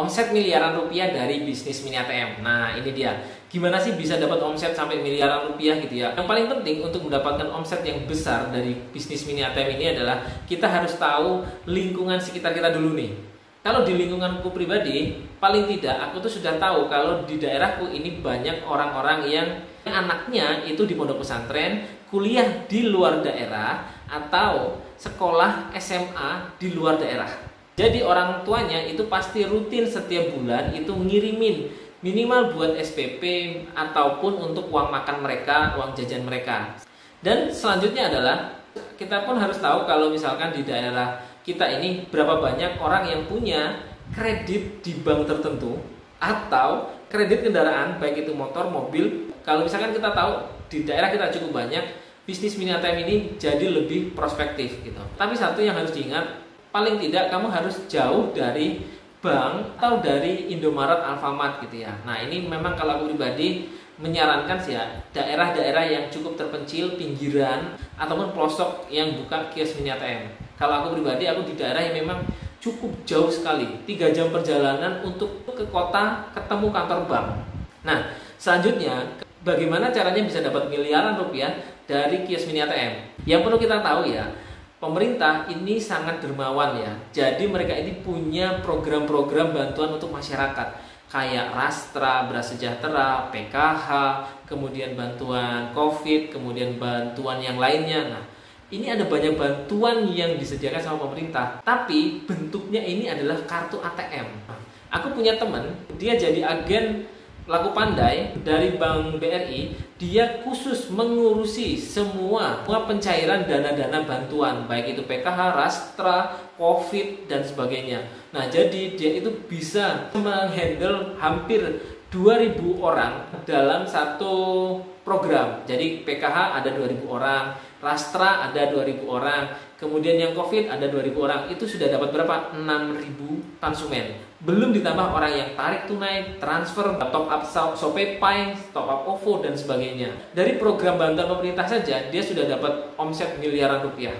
Omset miliaran rupiah dari bisnis mini ATM. Nah, ini dia. Gimana sih bisa dapat omset sampai miliaran rupiah gitu ya? Yang paling penting untuk mendapatkan omset yang besar dari bisnis mini ATM ini adalah kita harus tahu lingkungan sekitar kita dulu nih. Kalau di lingkunganku pribadi, paling tidak aku tuh sudah tahu kalau di daerahku ini banyak orang-orang yang anaknya itu di pondok pesantren, kuliah di luar daerah, atau sekolah SMA di luar daerah. Jadi orang tuanya itu pasti rutin setiap bulan itu ngirimin minimal buat SPP ataupun untuk uang makan mereka, uang jajan mereka. Dan selanjutnya adalah kita pun harus tahu kalau misalkan di daerah kita ini berapa banyak orang yang punya kredit di bank tertentu atau kredit kendaraan baik itu motor, mobil. Kalau misalkan kita tahu di daerah kita cukup banyak, bisnis mini ATM ini jadi lebih prospektif gitu. Tapi satu yang harus diingat, paling tidak kamu harus jauh dari bank atau dari Indomaret, Alfamart gitu ya. Nah ini memang kalau aku pribadi menyarankan sih ya, daerah-daerah yang cukup terpencil, pinggiran, ataupun pelosok yang buka kios mini ATM. Kalau aku pribadi, aku di daerah yang memang cukup jauh sekali, 3 jam perjalanan untuk ke kota ketemu kantor bank. Nah selanjutnya, bagaimana caranya bisa dapat miliaran rupiah dari kios mini ATM? Yang perlu kita tahu ya, pemerintah ini sangat dermawan ya. Jadi mereka ini punya program-program bantuan untuk masyarakat kayak Rastra, Beras Sejahtera, PKH, kemudian bantuan COVID, kemudian bantuan yang lainnya. Nah, ini ada banyak bantuan yang disediakan sama pemerintah, tapi bentuknya ini adalah kartu ATM. Aku punya teman, dia jadi agen laku pandai dari Bank BRI, dia khusus mengurusi semua pencairan dana-dana bantuan, baik itu PKH, Rastra, COVID, dan sebagainya. Nah, jadi dia itu bisa menghandle hampir 2.000 orang dalam satu program. Jadi PKH ada 2.000 orang, Rastra ada 2.000 orang, kemudian yang COVID ada 2.000 orang. Itu sudah dapat berapa? 6.000 konsumen. Belum ditambah orang yang tarik tunai, transfer, top up ShopeePay, top up OVO, dan sebagainya. Dari program bantuan pemerintah saja, dia sudah dapat omset miliaran rupiah.